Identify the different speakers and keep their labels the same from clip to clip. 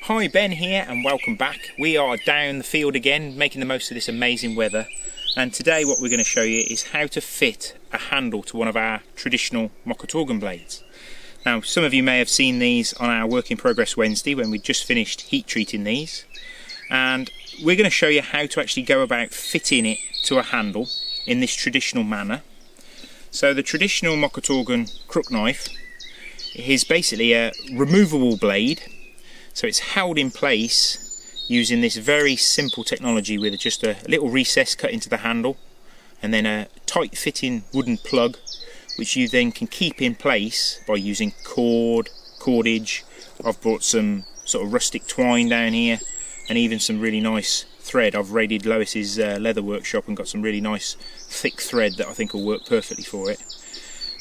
Speaker 1: Hi, Ben here and welcome back. We are down the field again, making the most of this amazing weather. And today what we're going to show you is how to fit a handle to one of our traditional Mocotaugan blades. Now, some of you may have seen these on our Work in Progress Wednesday when we just finished heat treating these. And we're going to show you how to actually go about fitting it to a handle in this traditional manner. So the traditional Mocotaugan crook knife is basically a removable blade. So it's held in place using this very simple technology with just a little recess cut into the handle and then a tight fitting wooden plug which you then can keep in place by using cordage. I've brought some sort of rustic twine down here and even some really nice thread. I've raided Lois's leather workshop and got some really nice thick thread that I think will work perfectly for it.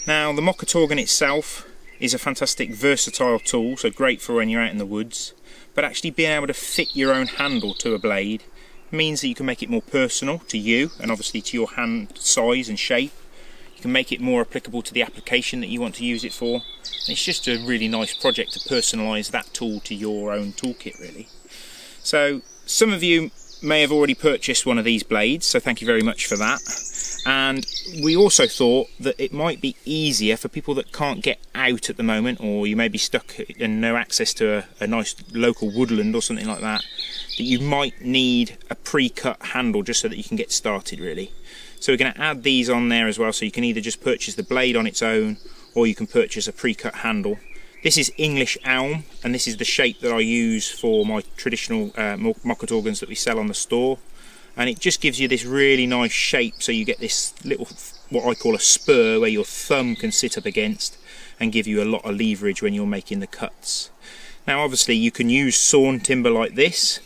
Speaker 1: Now, the Mocotaugan itself is a fantastic versatile tool, so great for when you're out in the woods, but actually being able to fit your own handle to a blade means that you can make it more personal to you and obviously to your hand size and shape. You can make it more applicable to the application that you want to use it for. And it's just a really nice project to personalise that tool to your own toolkit, really. So some of you may have already purchased one of these blades, so thank you very much for that. And we also thought that it might be easier for people that can't get out at the moment, or you may be stuck and no access to a nice local woodland or something like that, that you might need a pre-cut handle just so that you can get started, really. So we're going to add these on there as well, so you can either just purchase the blade on its own or you can purchase a pre-cut handle. This is English elm, and this is the shape that I use for my traditional Mocotaugans that we sell on the store. And it just gives you this really nice shape, so you get this little, what I call a spur, where your thumb can sit up against and give you a lot of leverage when you're making the cuts. Now obviously you can use sawn timber like this.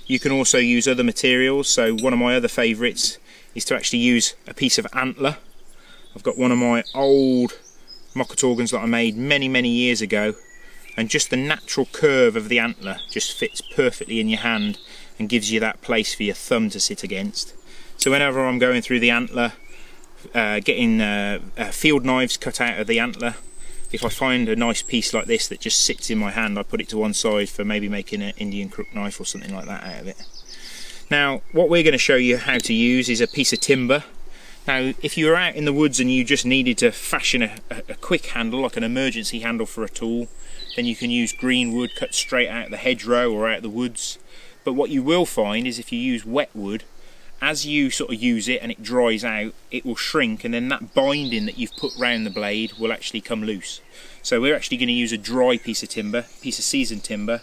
Speaker 1: You can also use other materials, so one of my other favourites is to actually use a piece of antler. I've got one of my old Mocotaugans that I made many years ago, and just the natural curve of the antler just fits perfectly in your hand and gives you that place for your thumb to sit against. So whenever I'm going through the antler, getting field knives cut out of the antler, if I find a nice piece like this that just sits in my hand, I put it to one side for maybe making an Indian crook knife or something like that out of it. Now what we're going to show you how to use is a piece of timber. Now if you were out in the woods and you just needed to fashion a quick handle, like an emergency handle for a tool, then you can use green wood cut straight out of the hedgerow or out of the woods. But what you will find is if you use wet wood, as you sort of use it and it dries out, it will shrink, and then that binding that you've put round the blade will actually come loose. So we're actually going to use a dry piece of timber, piece of seasoned timber,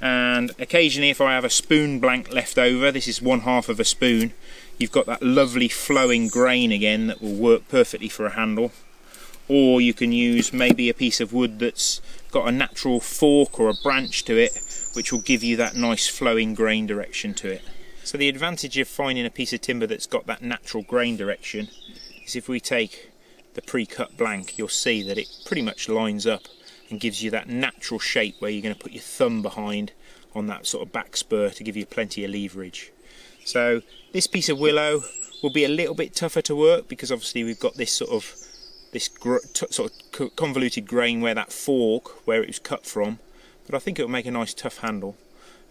Speaker 1: and occasionally if I have a spoon blank left over, this is 1/2 of a spoon, you've got that lovely flowing grain again that will work perfectly for a handle. Or you can use maybe a piece of wood that's got a natural fork or a branch to it, which will give you that nice flowing grain direction to it. So the advantage of finding a piece of timber that's got that natural grain direction is if we take the pre-cut blank, you'll see that it pretty much lines up and gives you that natural shape where you're going to put your thumb behind on that sort of back spur to give you plenty of leverage. So this piece of willow will be a little bit tougher to work because obviously we've got this sort of convoluted grain where that fork, where it was cut from, but I think it'll make a nice tough handle,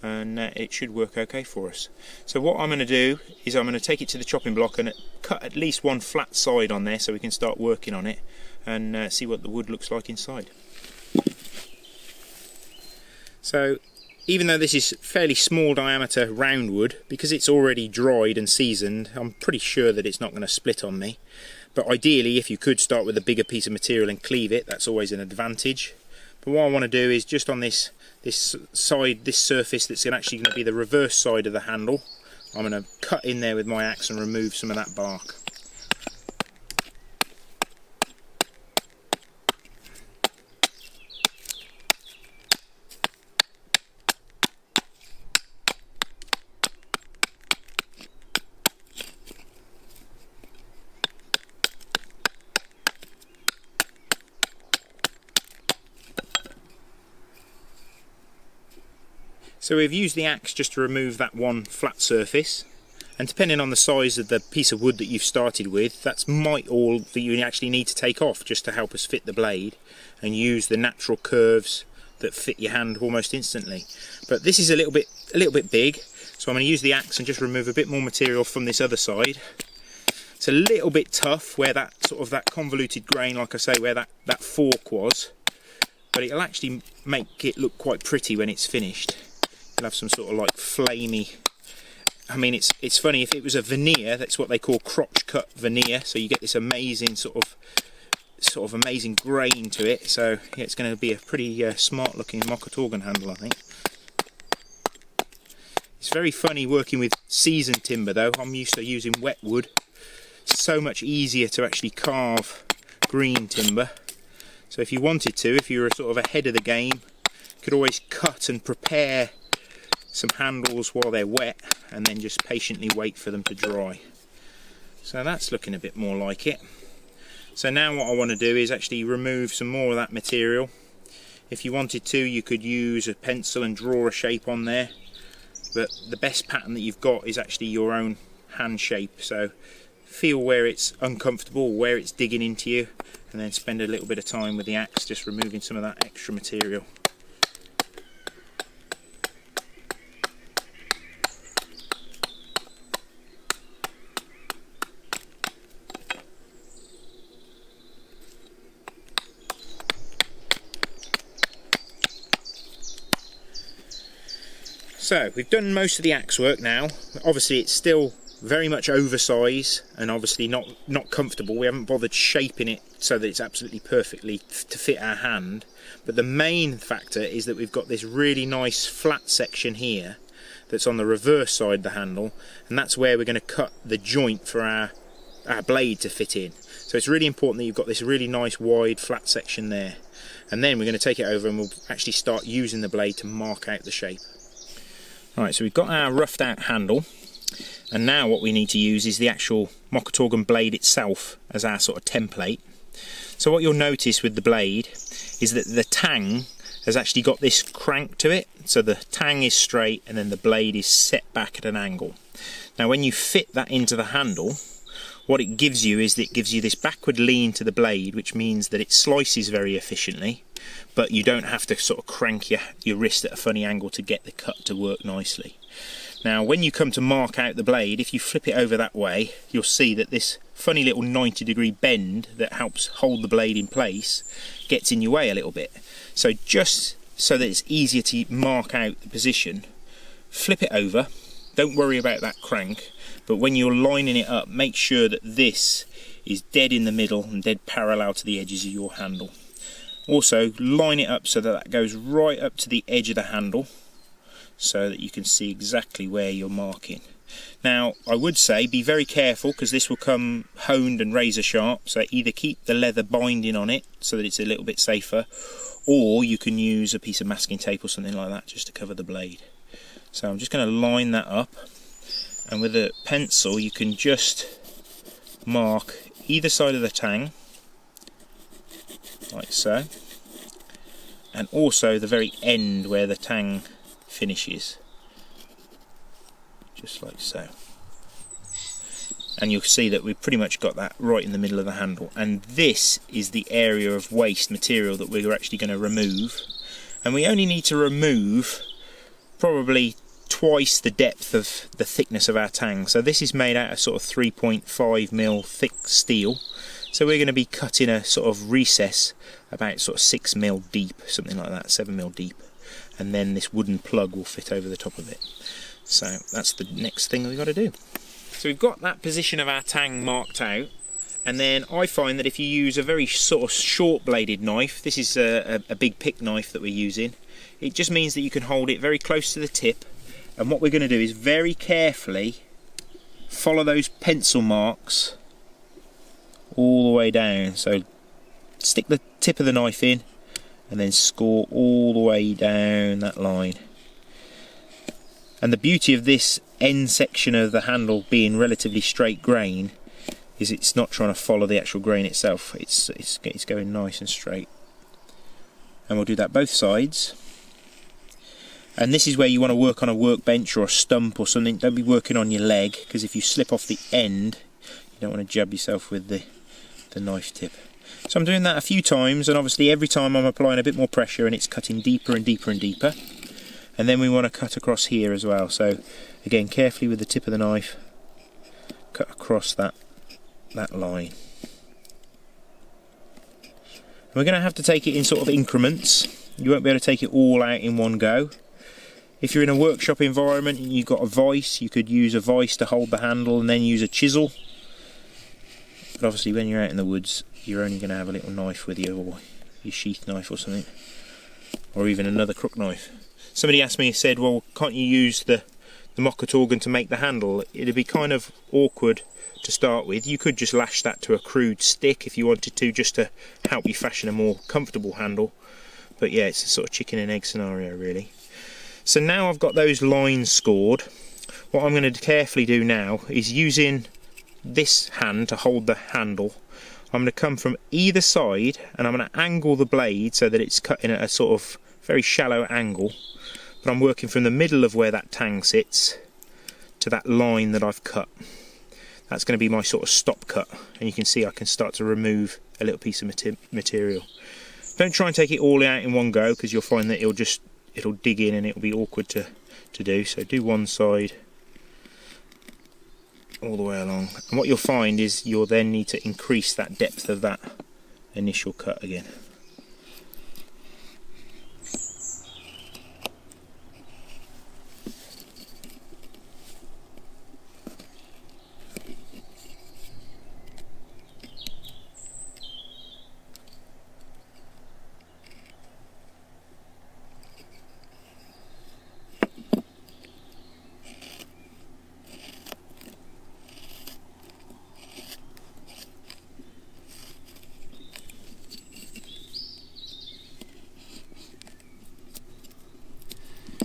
Speaker 1: and it should work okay for us. So what I'm going to do is I'm going to take it to the chopping block and cut at least one flat side on there so we can start working on it and see what the wood looks like inside. So even though this is fairly small diameter round wood, because it's already dried and seasoned, I'm pretty sure that it's not going to split on me. But ideally, if you could start with a bigger piece of material and cleave it, that's always an advantage. But what I want to do is just on this surface that's actually going to be the reverse side of the handle, I'm going to cut in there with my axe and remove some of that bark. So we've used the axe just to remove that one flat surface, and depending on the size of the piece of wood that you've started with, that's might all that you actually need to take off just to help us fit the blade and use the natural curves that fit your hand almost instantly. But this is a little bit big, so I'm going to use the axe and just remove a bit more material from this other side. It's a little bit tough where that sort of that convoluted grain, like I say, where that fork was, but it'll actually make it look quite pretty when it's finished. You'll have some sort of like flamey. I mean, it's funny, if it was a veneer, that's what they call crotch cut veneer, so you get this amazing sort of amazing grain to it. So yeah, it's going to be a pretty smart looking Mocotaugan handle, I think. It's very funny working with seasoned timber though. I'm used to using wet wood. It's so much easier to actually carve green timber. So if you wanted to, if you were sort of ahead of the game, you could always cut and prepare some handles while they're wet and then just patiently wait for them to dry. So that's looking a bit more like it. So now what I want to do is actually remove some more of that material. If you wanted to, you could use a pencil and draw a shape on there, but the best pattern that you've got is actually your own hand shape. So feel where it's uncomfortable, where it's digging into you, and then spend a little bit of time with the axe just removing some of that extra material. So we've done most of the axe work now. Obviously it's still very much oversized and obviously not comfortable. We haven't bothered shaping it so that it's absolutely perfectly to fit our hand. But the main factor is that we've got this really nice flat section here that's on the reverse side of the handle, and that's where we're going to cut the joint for our blade to fit in. So it's really important that you've got this really nice wide flat section there. And then we're going to take it over and we'll actually start using the blade to mark out the shape. Right, so we've got our roughed out handle, and now what we need to use is the actual Mocotaugan blade itself as our sort of template. So what you'll notice with the blade is that the tang has actually got this crank to it, so the tang is straight and then the blade is set back at an angle. Now when you fit that into the handle, what it gives you is that it gives you this backward lean to the blade, which means that it slices very efficiently, but you don't have to sort of crank your wrist at a funny angle to get the cut to work nicely. Now when you come to mark out the blade, if you flip it over that way, you'll see that this funny little 90-degree bend that helps hold the blade in place gets in your way a little bit. So just so that it's easier to mark out the position, flip it over. Don't worry about that crank, but when you're lining it up, make sure that this is dead in the middle and dead parallel to the edges of your handle. Also line it up so that that goes right up to the edge of the handle, so that you can see exactly where you're marking. Now I would say be very careful, because this will come honed and razor sharp, so either keep the leather binding on it so that it's a little bit safer, or you can use a piece of masking tape or something like that just to cover the blade. So I'm just going to line that up, and with a pencil you can just mark either side of the tang like so, and also the very end where the tang finishes, just like so. And you'll see that we've pretty much got that right in the middle of the handle, and this is the area of waste material that we're actually going to remove. And we only need to remove probably twice the depth of the thickness of our tang. So this is made out of sort of 3.5mm thick steel, so we're going to be cutting a sort of recess about sort of 6mm deep, something like that, 7mm deep, and then this wooden plug will fit over the top of it. So that's the next thing we've got to do. So we've got that position of our tang marked out, and then I find that if you use a very sort of short bladed knife, this is a big pick knife that we're using, it just means that you can hold it very close to the tip, and what we're going to do is very carefully follow those pencil marks all the way down. So stick the tip of the knife in and then score all the way down that line. And the beauty of this end section of the handle being relatively straight grain is it's not trying to follow the actual grain itself, it's going nice and straight. And we'll do that both sides. And this is where you want to work on a workbench or a stump or something. Don't be working on your leg, because if you slip off the end you don't want to jab yourself with the knife tip. So I'm doing that a few times, and obviously every time I'm applying a bit more pressure and it's cutting deeper and deeper and deeper. And then we want to cut across here as well. So again, carefully with the tip of the knife, cut across that line. And we're going to have to take it in sort of increments. You won't be able to take it all out in one go. If you're in a workshop environment and you've got a vise, you could use a vise to hold the handle and then use a chisel. But obviously when you're out in the woods, you're only going to have a little knife with you, or your sheath knife or something, or even another crook knife. Somebody asked me, said, well, can't you use the Mocotaugan to make the handle? It'd be kind of awkward to start with. You could just lash that to a crude stick if you wanted to, just to help you fashion a more comfortable handle. But yeah, it's a sort of chicken and egg scenario really. So now I've got those lines scored, what I'm going to carefully do now is, using this hand to hold the handle, I'm going to come from either side and I'm going to angle the blade so that it's cut in at a sort of very shallow angle, but I'm working from the middle of where that tang sits to that line that I've cut. That's going to be my sort of stop cut, and you can see I can start to remove a little piece of material. Don't try and take it all out in one go, because you'll find that it'll dig in and it'll be awkward to do. So do one side all the way along, and what you'll find is you'll then need to increase that depth of that initial cut again.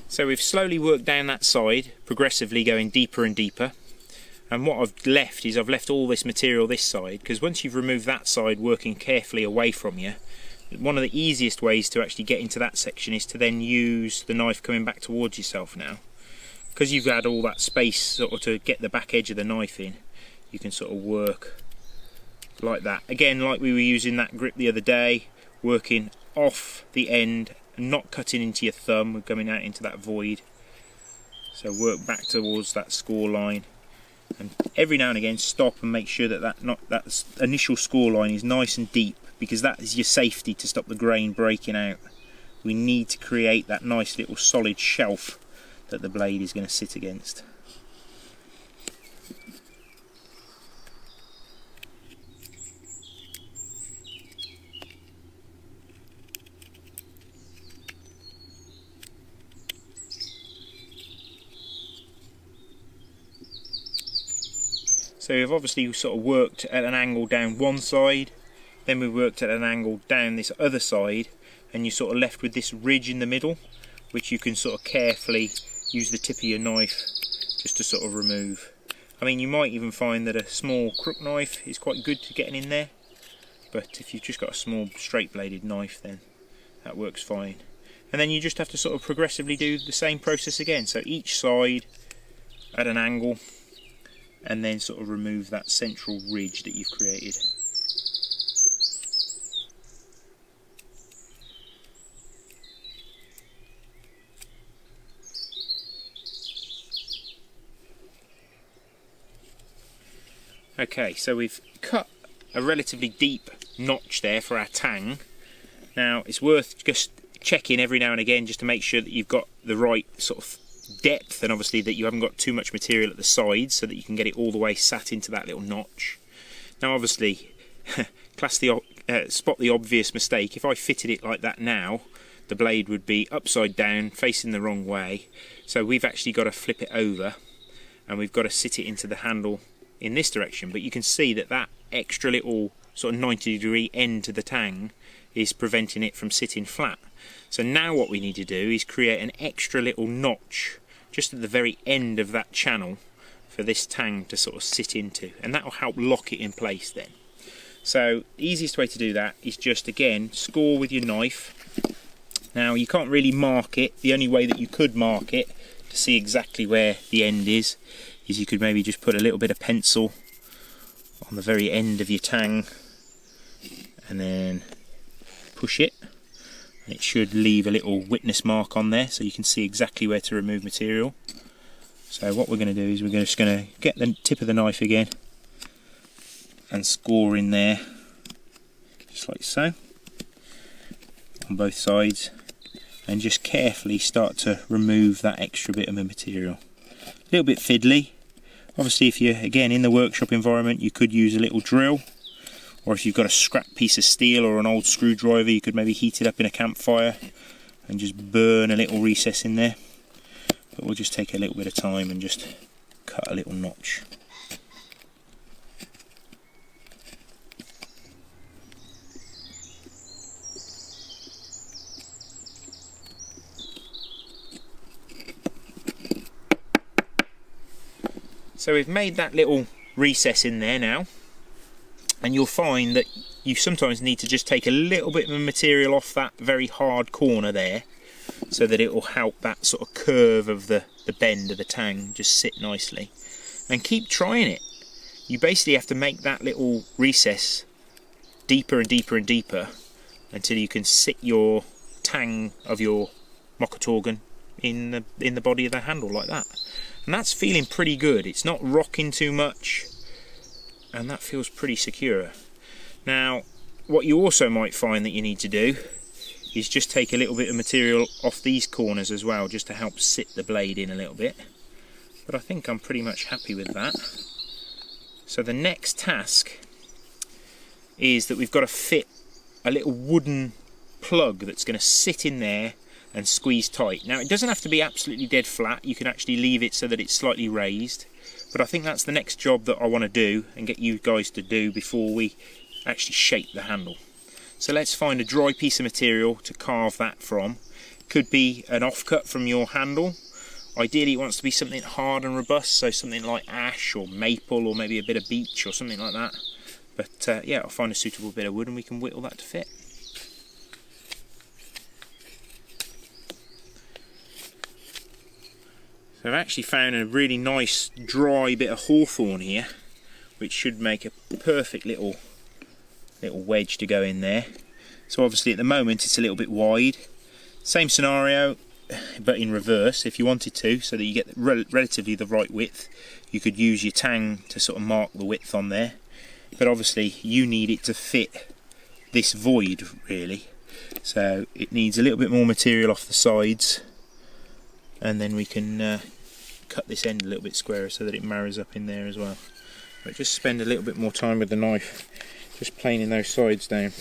Speaker 1: So we've slowly worked down that side, progressively going deeper and deeper. And what I've left is I've left all this material this side, because once you've removed that side, working carefully away from you, one of the easiest ways to actually get into that section is to then use the knife coming back towards yourself now. Because you've had all that space sort of to get the back edge of the knife in, you can sort of work like that. Again, like we were using that grip the other day, working off the end, not cutting into your thumb, we're coming out into that void. So work back towards that score line, and every now and again stop and make sure that that initial score line is nice and deep, because that is your safety to stop the grain breaking out. We need to create that nice little solid shelf that the blade is going to sit against. So we've obviously sort of worked at an angle down one side, then we worked at an angle down this other side, and you're sort of left with this ridge in the middle, which you can sort of carefully use the tip of your knife just to sort of remove. I mean, you might even find that a small crook knife is quite good to getting in there, but if you've just got a small straight bladed knife, then that works fine. And then you just have to sort of progressively do the same process again, so each side at an angle, and then sort of remove that central ridge that you've created. Okay, so we've cut a relatively deep notch there for our tang. Now it's worth just checking every now and again just to make sure that you've got the right sort of depth, and obviously that you haven't got too much material at the sides, so that you can get it all the way sat into that little notch. Now obviously spot the obvious mistake. If I fitted it like that now, the blade would be upside down facing the wrong way, so we've actually got to flip it over and we've got to sit it into the handle in this direction. But you can see that that extra little sort of 90-degree end to the tang is preventing it from sitting flat. So now what we need to do is create an extra little notch just at the very end of that channel for this tang to sort of sit into, and that will help lock it in place then. So the easiest way to do that is just, again, score with your knife. Now you can't really mark it. The only way that you could mark it to see exactly where the end is you could maybe just put a little bit of pencil on the very end of your tang and then push it, and it should leave a little witness mark on there so you can see exactly where to remove material. So what we're going to do is we're just going to get the tip of the knife again and score in there, just like so, on both sides, and just carefully start to remove that extra bit of material. A little bit fiddly. Obviously, if you're again in the workshop environment, you could use a little drill, or if you've got a scrap piece of steel or an old screwdriver, you could maybe heat it up in a campfire and just burn a little recess in there. But we'll just take a little bit of time and just cut a little notch. So we've made that little recess in there now, and you'll find that you sometimes need to just take a little bit of material off that very hard corner there, so that it will help that sort of curve of the bend of the tang just sit nicely. And keep trying it. You basically have to make that little recess deeper and deeper and deeper until you can sit your tang of your Mocotaugan in the body of the handle like that. And that's feeling pretty good. It's not rocking too much, and that feels pretty secure. Now, what you also might find that you need to do is just take a little bit of material off these corners as well, just to help sit the blade in a little bit. But I think I'm pretty much happy with that. So the next task is that we've got to fit a little wooden plug that's going to sit in there and squeeze tight. Now, it doesn't have to be absolutely dead flat. You can actually leave it so that it's slightly raised. But I think that's the next job that I want to do and get you guys to do before we actually shape the handle. So let's find a dry piece of material to carve that from. Could be an offcut from your handle. Ideally it wants to be something hard and robust, so something like ash or maple or maybe a bit of beech or something like that. But yeah, I'll find a suitable bit of wood and we can whittle that to fit. So I've actually found a really nice dry bit of hawthorn here, which should make a perfect little wedge to go in there. So obviously at the moment it's a little bit wide. Same scenario, but in reverse. If you wanted to, so that you get relatively the right width, you could use your tang to sort of mark the width on there. But obviously you need it to fit this void really. So it needs a little bit more material off the sides, and then we can cut this end a little bit squarer so that it marries up in there as well. But just spend a little bit more time with the knife, just planing those sides down.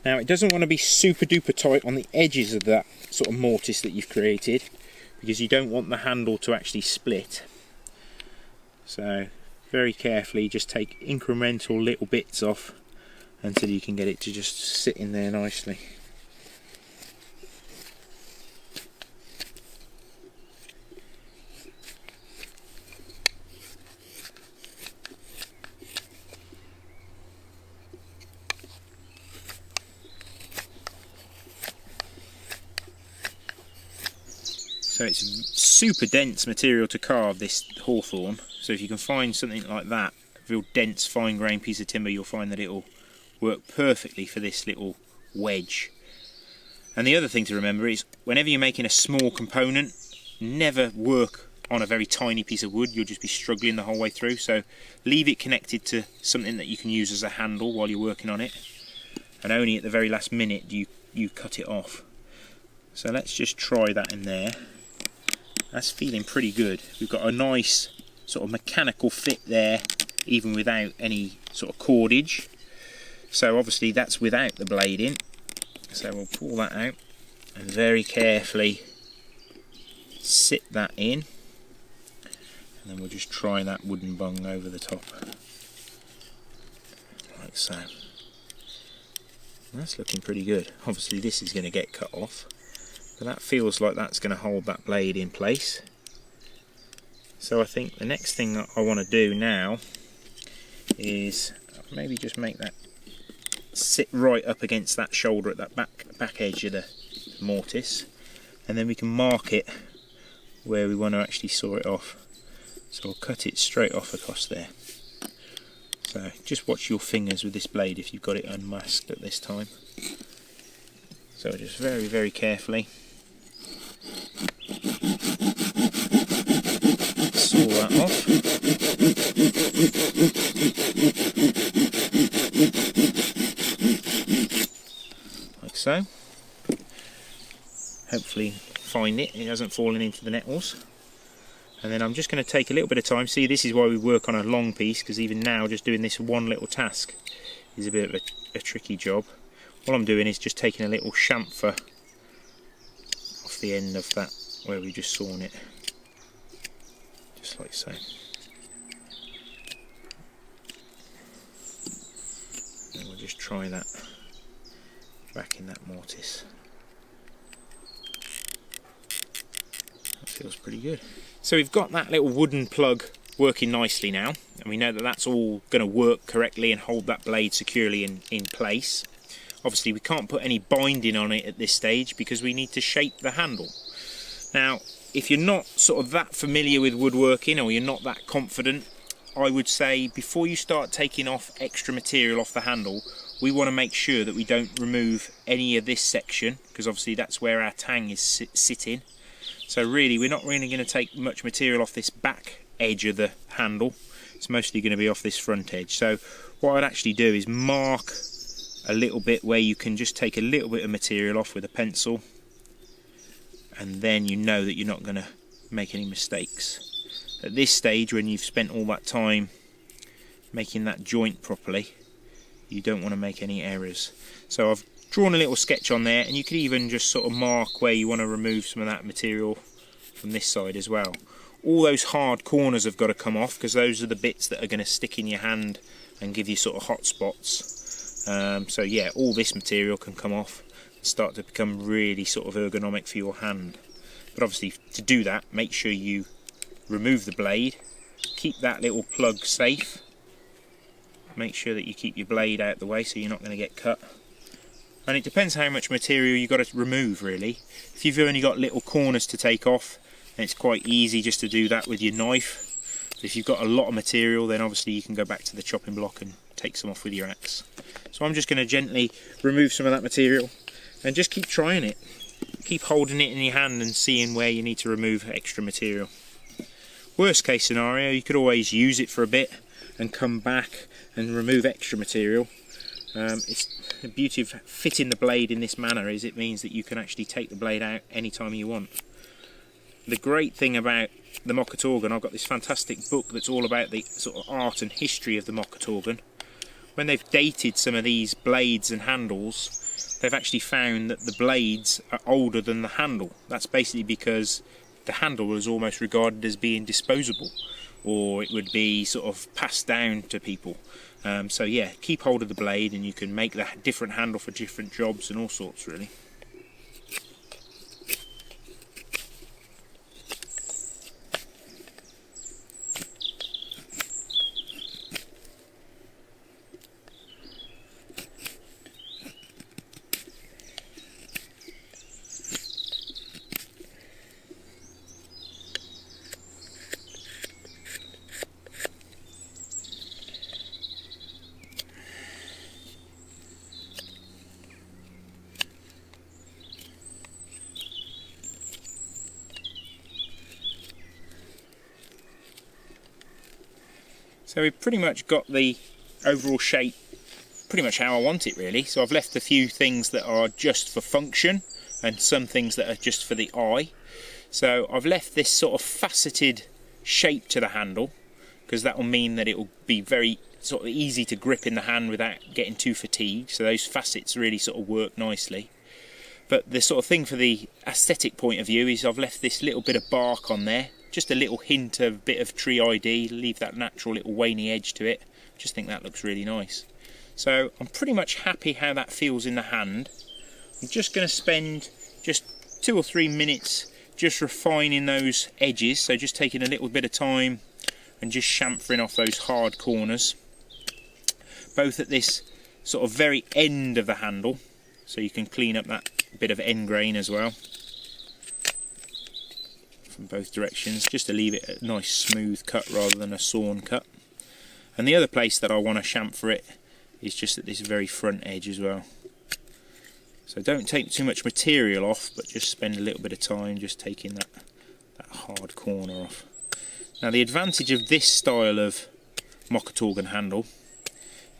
Speaker 1: Now it doesn't want to be super duper tight on the edges of that sort of mortise that you've created, because you don't want the handle to actually split. So very carefully just take incremental little bits off until you can get it to just sit in there nicely. So it's super dense material to carve, this hawthorn. So if you can find something like that, a real dense fine grained piece of timber, you'll find that it'll work perfectly for this little wedge. And the other thing to remember is, whenever you're making a small component, never work on a very tiny piece of wood. You'll just be struggling the whole way through. So leave it connected to something that you can use as a handle while you're working on it, and only at the very last minute do you cut it off. So let's just try that in there. That's feeling pretty good. We've got a nice sort of mechanical fit there, even without any sort of cordage. So obviously that's without the blade in. So we'll pull that out and very carefully sit that in. And then we'll just try that wooden bung over the top. Like so. That's looking pretty good. Obviously this is going to get cut off, but that feels like that's going to hold that blade in place. So I think the next thing that I want to do now is maybe just make that sit right up against that shoulder at that back edge of the mortise, and then we can mark it where we want to actually saw it off. So we'll cut it straight off across there. So just watch your fingers with this blade if you've got it unmasked at this time. So just very, very carefully saw that off. Like so. Hopefully find it hasn't fallen into the nettles. And then I'm just going to take a little bit of time. See, this is why we work on a long piece, because even now just doing this one little task is a bit of a tricky job. All I'm doing is just taking a little chamfer off the end of that where we just sawn it, just like so. And we'll just try that back in that mortise. That feels pretty good. So we've got that little wooden plug working nicely now, and we know that that's all going to work correctly and hold that blade securely in place. Obviously we can't put any binding on it at this stage because we need to shape the handle. Now if you're not sort of that familiar with woodworking, or you're not that confident, I would say before you start taking off extra material off the handle, we want to make sure that we don't remove any of this section, because obviously that's where our tang is sitting. So really we're not really going to take much material off this back edge of the handle. It's mostly going to be off this front edge. So what I'd actually do is mark a little bit where you can just take a little bit of material off with a pencil, and then you know that you're not going to make any mistakes. At this stage, when you've spent all that time making that joint properly, you don't want to make any errors. So I've drawn a little sketch on there, and you could even just sort of mark where you want to remove some of that material from this side as well. All those hard corners have got to come off, because those are the bits that are going to stick in your hand and give you sort of hot spots. So yeah, all this material can come off and start to become really sort of ergonomic for your hand. But obviously to do that, make sure you remove the blade, keep that little plug safe, make sure that you keep your blade out the way so you're not going to get cut. And it depends how much material you've got to remove really. If you've only got little corners to take off, then it's quite easy just to do that with your knife. But if you've got a lot of material, then obviously you can go back to the chopping block and take some off with your axe. So I'm just going to gently remove some of that material and just keep trying it. Keep holding it in your hand and seeing where you need to remove extra material. Worst case scenario, you could always use it for a bit and come back and remove extra material. It's the beauty of fitting the blade in this manner is it means that you can actually take the blade out anytime you want. The great thing about the Mocotaugan, I've got this fantastic book that's all about the sort of art and history of the Mocotaugan. When they've dated some of these blades and handles, they've actually found that the blades are older than the handle. That's basically because the handle was almost regarded as being disposable, or it would be sort of passed down to people. So yeah, keep hold of the blade and you can make the different handle for different jobs and all sorts really. So we've pretty much got the overall shape pretty much how I want it really. So I've left a few things that are just for function and some things that are just for the eye. So I've left this sort of faceted shape to the handle because that will mean that it will be very sort of easy to grip in the hand without getting too fatigued. So those facets really sort of work nicely. But the sort of thing for the aesthetic point of view is I've left this little bit of bark on there. Just a little hint of a bit of tree ID, leave that natural little waney edge to it. Just think that looks really nice. So I'm pretty much happy how that feels in the hand. I'm just going to spend just 2 or 3 minutes just refining those edges. So just taking a little bit of time and just chamfering off those hard corners. Both at this sort of very end of the handle, so you can clean up that bit of end grain as well. From both directions, just to leave it a nice smooth cut rather than a sawn cut. And the other place that I want to chamfer it is just at this very front edge as well. So don't take too much material off, but just spend a little bit of time just taking that hard corner off. Now the advantage of this style of Mocotaugan handle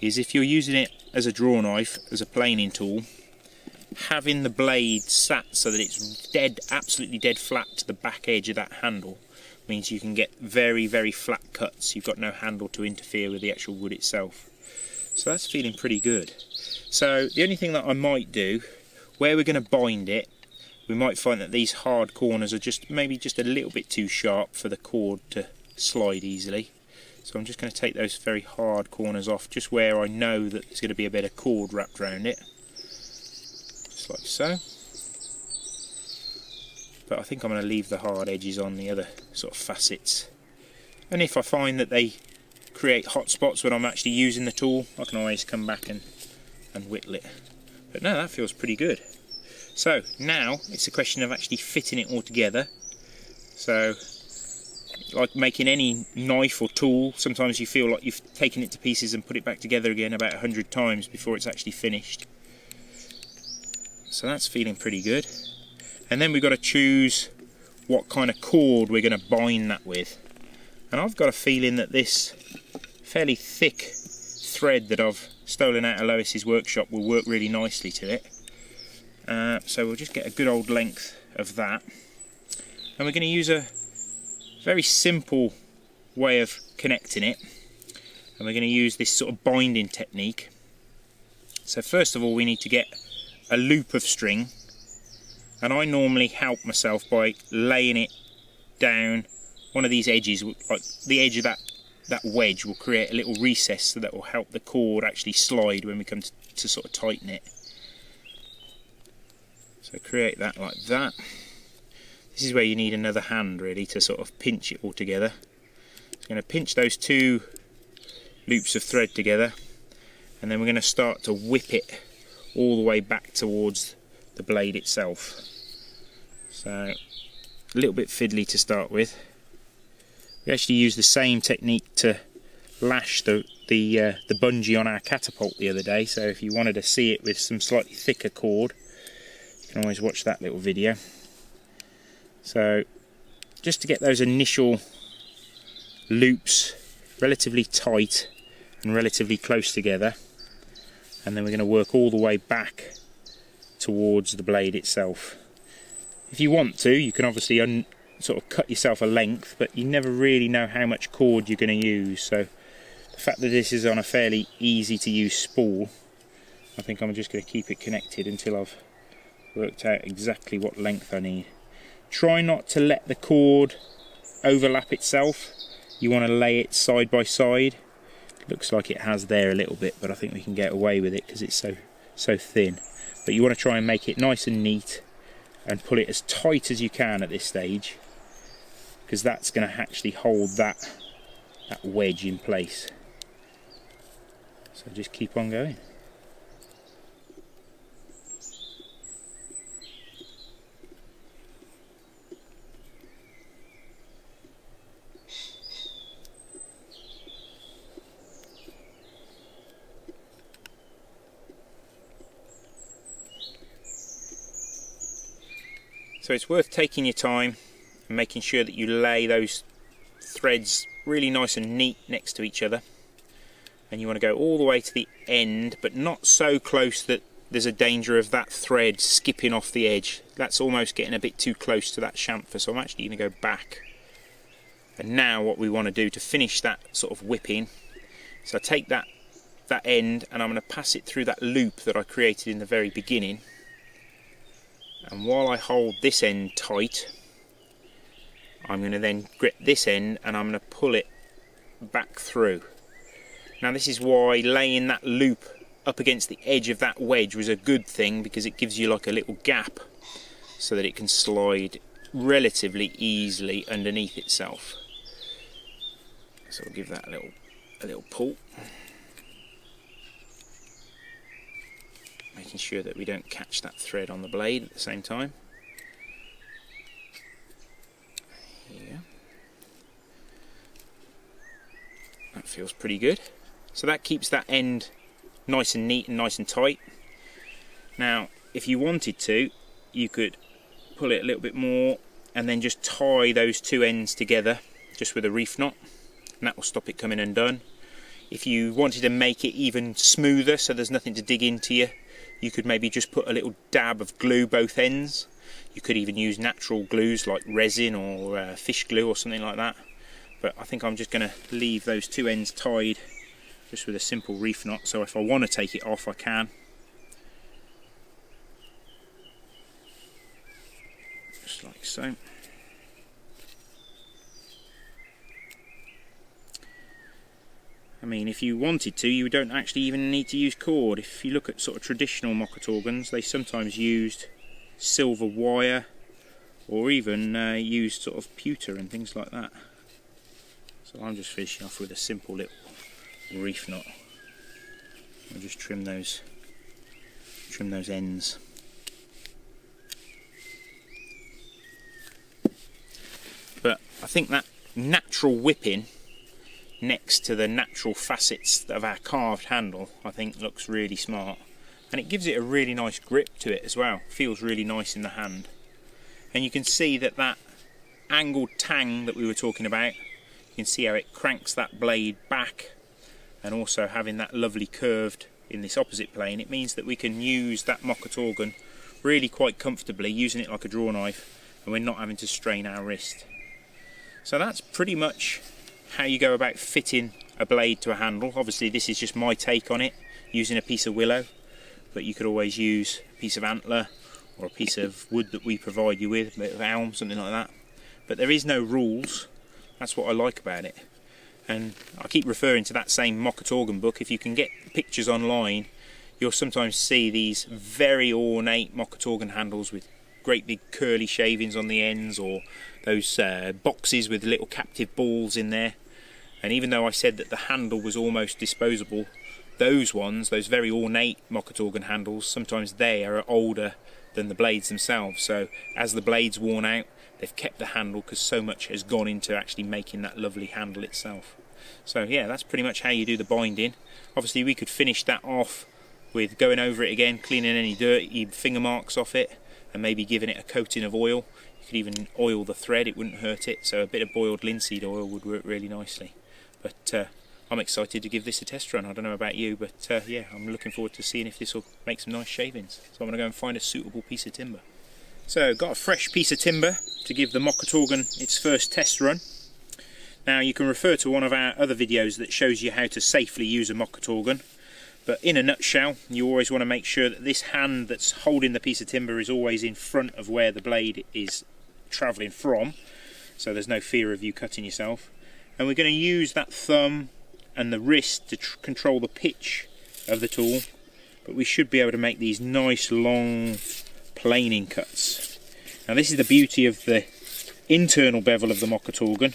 Speaker 1: is if you're using it as a draw knife, as a planing tool, having the blade sat so that it's absolutely dead flat to the back edge of that handle means you can get very, very flat cuts. You've got no handle to interfere with the actual wood itself. So that's feeling pretty good. So the only thing that I might do, where we're going to bind it, we might find that these hard corners are maybe just a little bit too sharp for the cord to slide easily. So I'm just going to take those very hard corners off, just where I know that there's going to be a bit of cord wrapped around it. Just like so. But I think I'm going to leave the hard edges on the other sort of facets. And if I find that they create hot spots when I'm actually using the tool, I can always come back and whittle it. But no, that feels pretty good. So now it's a question of actually fitting it all together. So like making any knife or tool, sometimes you feel like you've taken it to pieces and put it back together again about 100 times before it's actually finished. So that's feeling pretty good. And then we've got to choose what kind of cord we're going to bind that with. And I've got a feeling that this fairly thick thread that I've stolen out of Lois's workshop will work really nicely to it. So we'll just get a good old length of that. And we're going to use a very simple way of connecting it. And we're going to use this sort of binding technique. So first of all we need to get a loop of string. And I normally help myself by laying it down one of these edges, like the edge of that wedge will create a little recess, so that will help the cord actually slide when we come to sort of tighten it. So create that like that. This is where you need another hand really to sort of pinch it all together. I'm going to pinch those two loops of thread together, and then we're going to start to whip it all the way back towards the blade itself. So a little bit fiddly to start with. We actually used the same technique to lash the bungee on our catapult the other day, so if you wanted to see it with some slightly thicker cord, you can always watch that little video. So just to get those initial loops relatively tight and relatively close together, and then we're going to work all the way back towards the blade itself. If you want to, you can obviously sort of cut yourself a length, but you never really know how much cord you're going to use. So the fact that this is on a fairly easy to use spool, I think I'm just going to keep it connected until I've worked out exactly what length I need. Try not to let the cord overlap itself. You want to lay it side by side. Looks like it has there a little bit, but I think we can get away with it because it's so thin. But you want to try and make it nice and neat and pull it as tight as you can at this stage, because that's going to actually hold that wedge in place. So just keep on going. So it's worth taking your time and making sure that you lay those threads really nice and neat next to each other. And you want to go all the way to the end, but not so close that there's a danger of that thread skipping off the edge. That's almost getting a bit too close to that chamfer, so I'm actually going to go back. And now what we want to do to finish that sort of whipping, so I take that end and I'm going to pass it through that loop that I created in the very beginning. And while I hold this end tight, I'm going to then grip this end and I'm going to pull it back through. Now this is why laying that loop up against the edge of that wedge was a good thing, because it gives you like a little gap so that it can slide relatively easily underneath itself. So I'll give that a little pull. Making sure that we don't catch that thread on the blade at the same time. Here. That feels pretty good. So that keeps that end nice and neat and nice and tight. Now if you wanted to, you could pull it a little bit more and then just tie those two ends together just with a reef knot, and that will stop it coming undone. If you wanted to make it even smoother so there's nothing to dig into you could maybe just put a little dab of glue both ends. You could even use natural glues like resin or fish glue or something like that. But I think I'm just going to leave those two ends tied just with a simple reef knot, so if I want to take it off I can. Just like so. I mean, if you wanted to, you don't actually even need to use cord. If you look at sort of traditional Mocotaugans, they sometimes used silver wire or even used sort of pewter and things like that. So I'm just finishing off with a simple little reef knot. I'll just trim those ends. But I think that natural whipping next to the natural facets of our carved handle, I think looks really smart, and it gives it a really nice grip to it as well. Feels really nice in the hand, and you can see that that angled tang that we were talking about, you can see how it cranks that blade back, and also having that lovely curved in this opposite plane, it means that we can use that Mocotaugan really quite comfortably, using it like a draw knife, and we're not having to strain our wrist. So that's pretty much how you go about fitting a blade to a handle. Obviously this is just my take on it, using a piece of willow, but you could always use a piece of antler or a piece of wood that we provide you with, a bit of elm, something like that. But there is no rules. That's what I like about it. And I keep referring to that same Mocotaugan book. If you can get pictures online, you'll sometimes see these very ornate Mocotaugan handles with great big curly shavings on the ends, or those boxes with little captive balls in there. And even though I said that the handle was almost disposable, those ones, those very ornate Mocotaugan handles, sometimes they are older than the blades themselves. So as the blade's worn out, they've kept the handle because so much has gone into actually making that lovely handle itself. So yeah, that's pretty much how you do the binding. Obviously we could finish that off with going over it again, cleaning any dirty finger marks off it, and maybe giving it a coating of oil. You could even oil the thread, it wouldn't hurt it, so a bit of boiled linseed oil would work really nicely. But I'm excited to give this a test run. I don't know about you, but yeah, I'm looking forward to seeing if this will make some nice shavings. So I'm going to go and find a suitable piece of timber. So got a fresh piece of timber to give the Mocotaugan its first test run. Now you can refer to one of our other videos that shows you how to safely use a Mocotaugan. But in a nutshell, you always want to make sure that this hand that's holding the piece of timber is always in front of where the blade is travelling from, so there's no fear of you cutting yourself. And we're going to use that thumb and the wrist to control the pitch of the tool, but we should be able to make these nice long planing cuts. Now this is the beauty of the internal bevel of the Mocotaugan,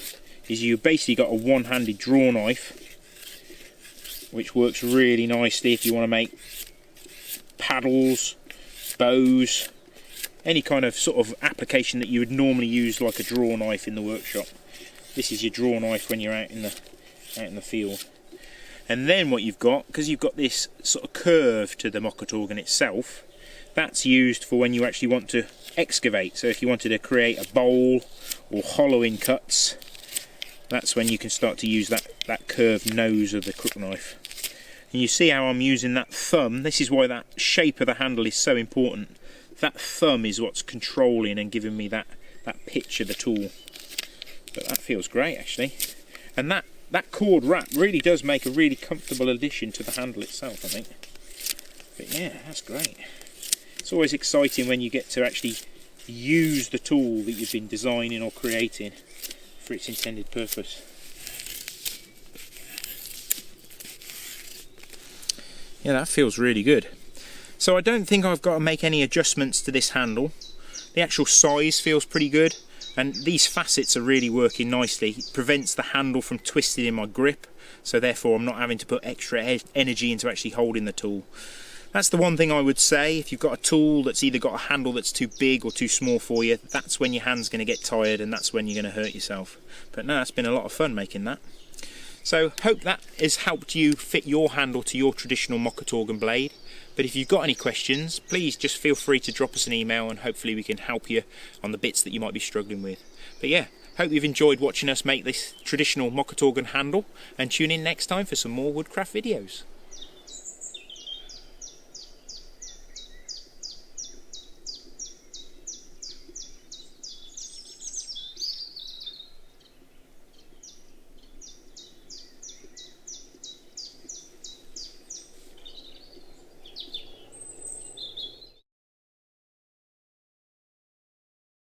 Speaker 1: is you've basically got a one-handed draw knife, which works really nicely if you want to make paddles, bows, any kind of sort of application that you would normally use like a draw knife in the workshop. This is your draw knife when you're out in the field. And then what you've got, because you've got this sort of curve to the Mocotaugan itself, that's used for when you actually want to excavate. So if you wanted to create a bowl or hollowing cuts, that's when you can start to use that curved nose of the crook knife. And you see how I'm using that thumb. This is why that shape of the handle is so important. That thumb is what's controlling and giving me that pitch of the tool. But that feels great actually. And that cord wrap really does make a really comfortable addition to the handle itself, I think. But yeah, that's great. It's always exciting when you get to actually use the tool that you've been designing or creating for its intended purpose. Yeah, that feels really good. So I don't think I've got to make any adjustments to this handle. The actual size feels pretty good, and these facets are really working nicely. It prevents the handle from twisting in my grip, so therefore I'm not having to put extra energy into actually holding the tool. That's the one thing I would say. If you've got a tool that's either got a handle that's too big or too small for you, that's when your hand's going to get tired and that's when you're going to hurt yourself. But no, it's been a lot of fun making that. So hope that has helped you fit your handle to your traditional Mocotaugan blade. But if you've got any questions, please just feel free to drop us an email and hopefully we can help you on the bits that you might be struggling with. But yeah, hope you've enjoyed watching us make this traditional Mocotaugan handle, and tune in next time for some more woodcraft videos.